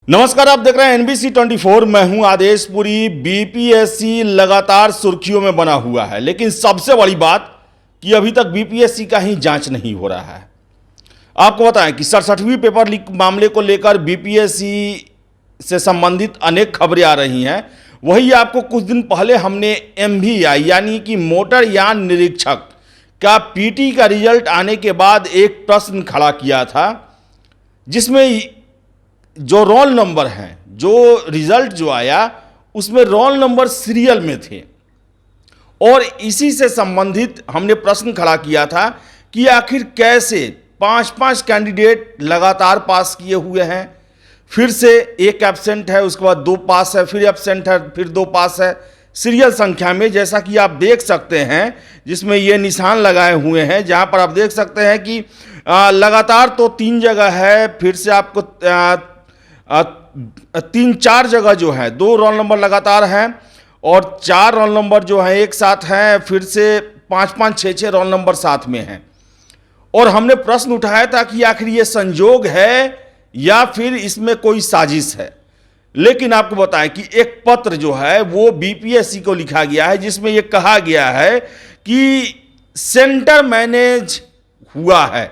नमस्कार, आप देख रहे हैं NBC 24। मैं हूं आदेश पुरी। बीपीएससी लगातार सुर्खियों में बना हुआ है, लेकिन सबसे बड़ी बात कि अभी तक बीपीएससी का ही जांच नहीं हो रहा है। आपको बताएं कि 67वीं पेपर लीक मामले को लेकर बीपीएससी से संबंधित अनेक खबरें आ रही हैं। वही आपको कुछ दिन पहले हमने MVI यानी कि मोटर यान निरीक्षक का PT का रिजल्ट आने के बाद एक प्रश्न खड़ा किया था, जिसमें जो रोल नंबर हैं, जो रिजल्ट जो आया उसमें रोल नंबर सीरियल में थे। और इसी से संबंधित हमने प्रश्न खड़ा किया था कि आखिर कैसे 5-5 कैंडिडेट लगातार पास किए हुए हैं, फिर से एक एब्सेंट है, उसके बाद 2 पास है, फिर एब्सेंट है, फिर 2 पास है सीरियल संख्या में, जैसा कि आप देख सकते हैं, जिसमें ये निशान लगाए हुए हैं, जहां पर आप देख सकते हैं कि लगातार तो 3 जगह है, फिर से आपको 3-4 जगह जो है 2 रोल नंबर लगातार हैं और 4 रोल नंबर जो है एक साथ हैं, फिर से 5-5, 6-6 रोल नंबर साथ में हैं। और हमने प्रश्न उठाया था कि आखिर ये संजोग है या फिर इसमें कोई साजिश है। लेकिन आपको बताएं कि एक पत्र जो है वो बीपीएससी को लिखा गया है, जिसमें यह कहा गया है कि सेंटर मैनेज हुआ है,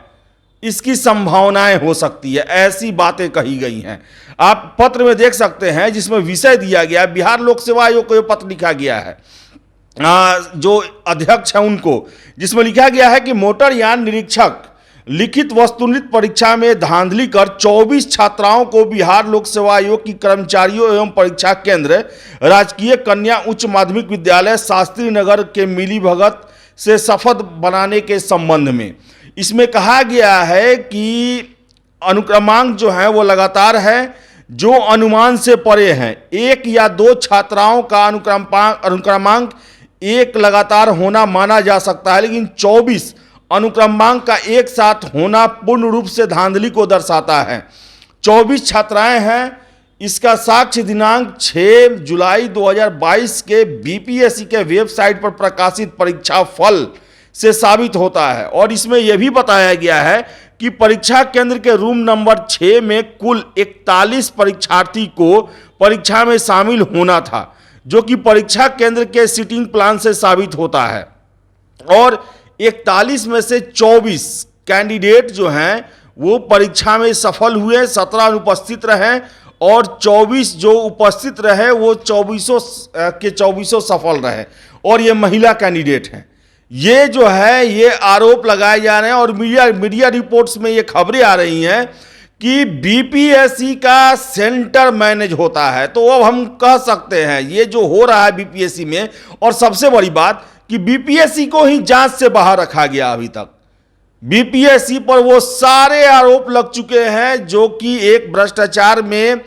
इसकी संभावनाएं हो सकती है, ऐसी बातें कही गई हैं। आप पत्र में देख सकते हैं, जिसमें विषय दिया गया है, बिहार लोक सेवा आयोग को यह पत्र लिखा गया है, जो अध्यक्ष है उनको, जिसमें लिखा गया है कि मोटर यान निरीक्षक लिखित वस्तुनिष्ठ परीक्षा में धांधली कर 24 छात्राओं को बिहार लोक सेवा आयोग की कर्मचारियों एवं परीक्षा केंद्र राजकीय कन्या उच्च माध्यमिक विद्यालय शास्त्री नगर के मिलीभगत से शपथ बनाने के संबंध में इसमें कहा गया है कि अनुक्रमांक जो है वो लगातार है, जो अनुमान से परे हैं। 1 या 2 छात्राओं का अनुक्रमांक 1 लगातार होना माना जा सकता है, लेकिन 24 अनुक्रमांक का एक साथ होना पूर्ण रूप से धांधली को दर्शाता है। 24 छात्राएं हैं। इसका साक्ष्य दिनांक 6 जुलाई 2022 के बीपीएससी के वेबसाइट पर प्रकाशित परीक्षा फल से साबित होता है। और इसमें यह भी बताया गया है कि परीक्षा केंद्र के रूम नंबर 6 में कुल 41 परीक्षार्थी को परीक्षा में शामिल होना था, जो कि परीक्षा केंद्र के सीटिंग प्लान से साबित होता है। और 41 में से 24 कैंडिडेट जो हैं वो परीक्षा में सफल हुए, 17 अनुपस्थित रहे और 24 जो उपस्थित रहे वो 24 के 24 सफल रहे, और ये महिला कैंडिडेट हैं। ये जो है ये आरोप लगाए जा रहे हैं और मीडिया रिपोर्ट्स में ये खबरें आ रही हैं कि बीपीएससी का सेंटर मैनेज होता है। तो अब हम कह सकते हैं ये जो हो रहा है बीपीएससी में, और सबसे बड़ी बात कि बीपीएससी को ही जांच से बाहर रखा गया। अभी तक बीपीएससी पर वो सारे आरोप लग चुके हैं, जो कि एक भ्रष्टाचार में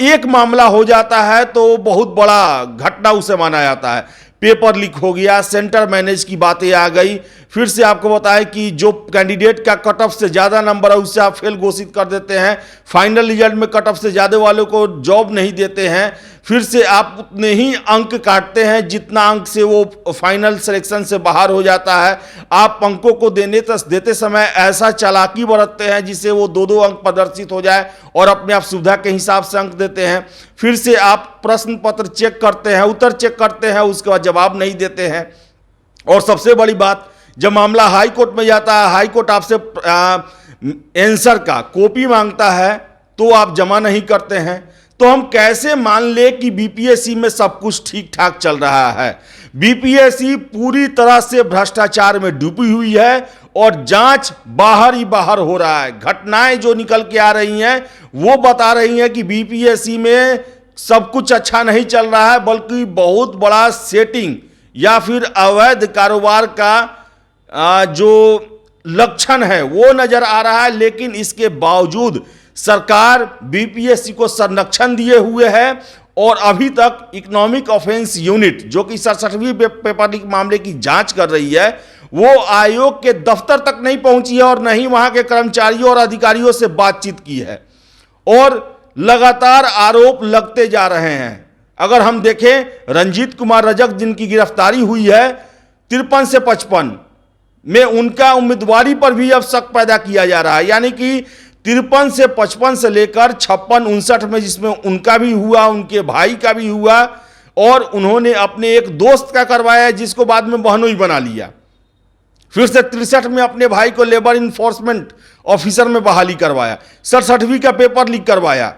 एक मामला हो जाता है तो बहुत बड़ा घटना उसे माना जाता है। पेपर लीक हो गया, सेंटर मैनेज की बातें आ गई, फिर से आपको बताएं कि जो कैंडिडेट का कट ऑफ से ज़्यादा नंबर है उससे आप फेल घोषित कर देते हैं, फाइनल रिजल्ट में कट ऑफ से ज़्यादा वालों को जॉब नहीं देते हैं, फिर से आप उतने ही अंक काटते हैं जितना अंक से वो फाइनल सिलेक्शन से बाहर हो जाता है। आप अंकों को देते समय ऐसा चालाकी बरतते हैं जिससे वो 2-2 अंक प्रदर्शित हो जाए और अपने आप सुविधा के हिसाब से अंक देते हैं। फिर से आप प्रश्न पत्र चेक करते हैं, उत्तर चेक करते हैं, उसके बाद जवाब नहीं देते हैं। और सबसे बड़ी बात, जब मामला हाई कोर्ट में जाता है, हाई कोर्ट आपसे आंसर का कॉपी मांगता है तो आप जमा नहीं करते हैं। तो हम कैसे मान ले कि बीपीएससी में सब कुछ ठीक ठाक चल रहा है? बीपीएससी पूरी तरह से भ्रष्टाचार में डूबी हुई है और जांच बाहर ही बाहर हो रहा है। घटनाएं जो निकल के आ रही हैं वो बता रही हैं कि बीपीएससी में सब कुछ अच्छा नहीं चल रहा है, बल्कि बहुत बड़ा सेटिंग या फिर अवैध कारोबार का जो लक्षण है वो नजर आ रहा है। लेकिन इसके बावजूद सरकार बीपीएससी को संरक्षण दिए हुए है और अभी तक इकोनॉमिक ऑफेंस यूनिट, जो कि 67वीं पेपर लीक मामले की जांच कर रही है, वो आयोग के दफ्तर तक नहीं पहुंची है और न ही वहां के कर्मचारियों और अधिकारियों से बातचीत की है। और लगातार आरोप लगते जा रहे हैं। अगर हम देखें, रंजीत कुमार रजक जिनकी गिरफ्तारी हुई है 53 से 55 में, उनका उम्मीदवारी पर भी अब शक पैदा किया जा रहा है। यानी कि 53 से 55 से लेकर 56 59 में, जिसमें उनका भी हुआ, उनके भाई का भी हुआ, और उन्होंने अपने एक दोस्त का करवाया जिसको बाद में बहनोई बना लिया। फिर से 63 में अपने भाई को लेबर इन्फोर्समेंट ऑफिसर में बहाली करवाया, 67वीं का पेपर लीक करवाया।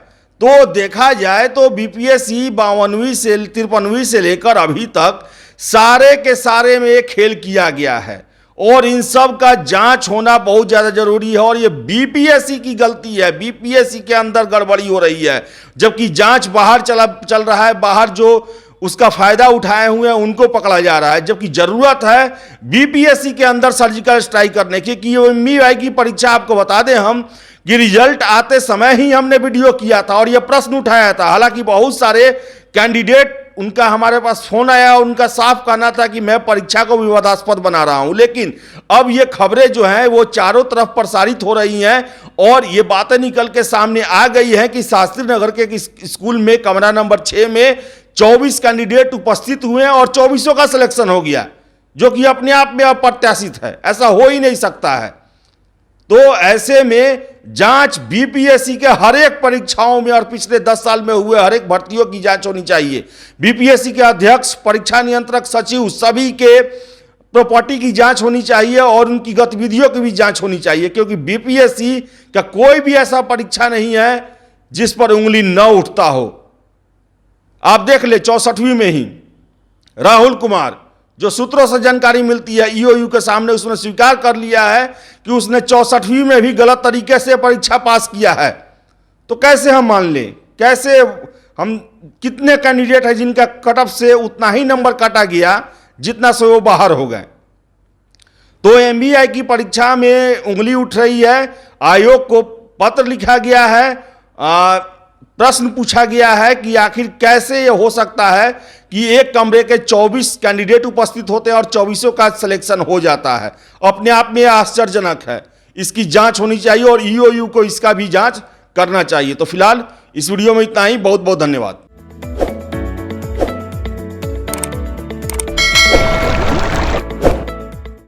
तो देखा जाए तो बीपीएससी 52वीं से 53वीं से लेकर अभी तक सारे के सारे में एक खेल किया गया है, और इन सब का जांच होना बहुत ज़्यादा जरूरी है। और ये बीपीएससी की गलती है, बीपीएससी के अंदर गड़बड़ी हो रही है, जबकि जांच बाहर चल रहा है, बाहर जो उसका फायदा उठाए हुए हैं उनको पकड़ा जा रहा है, जबकि जरूरत है बीपीएससी के अंदर सर्जिकल स्ट्राइक करने की। कि एमईआई की परीक्षा आपको बता दें हम कि रिजल्ट आते समय ही हमने वीडियो किया था और यह प्रश्न उठाया था। हालांकि बहुत सारे कैंडिडेट, उनका हमारे पास फोन आया, उनका साफ कहना था कि मैं परीक्षा को विवादास्पद बना रहा हूं, लेकिन अब ये खबरें जो हैं वो चारों तरफ प्रसारित हो रही हैं और ये बातें निकल के सामने आ गई हैं कि शास्त्री नगर के स्कूल में कमरा नंबर 6 में 24 कैंडिडेट उपस्थित हुए हैं और 24 का सिलेक्शन हो गया, जो कि अपने आप में अप्रत्याशित है। ऐसा हो ही नहीं सकता है। तो ऐसे में जांच बीपीएससी के हर एक परीक्षाओं में और पिछले 10 साल में हुए हर एक भर्तियों की जांच होनी चाहिए। बीपीएससी के अध्यक्ष, परीक्षा नियंत्रक, सचिव, सभी के प्रॉपर्टी की जांच होनी चाहिए और उनकी गतिविधियों की भी जांच होनी चाहिए, क्योंकि बीपीएससी का कोई भी ऐसा परीक्षा नहीं है जिस पर उंगली न उठता हो। आप देख ले 64वीं में ही राहुल कुमार, जो सूत्रों से जानकारी मिलती है ईओयू के सामने, उसने स्वीकार कर लिया है कि उसने 64वीं में भी गलत तरीके से परीक्षा पास किया है। तो कैसे हम मान लें, कैसे हम, कितने कैंडिडेट हैं जिनका कट ऑफ से उतना ही नंबर काटा गया जितना से वो बाहर हो गए। तो एमईआई की परीक्षा में उंगली उठ रही है। आयोग को पत्र लिखा गया है, प्रश्न पूछा गया है कि आखिर कैसे ये हो सकता है कि एक कमरे के 24 कैंडिडेट उपस्थित होते हैं और 24 का सिलेक्शन हो जाता है। अपने आप में आश्चर्यजनक है। इसकी जांच होनी चाहिए और ईओयू को इसका भी जांच करना चाहिए। तो फिलहाल इस वीडियो में इतना ही। बहुत बहुत धन्यवाद।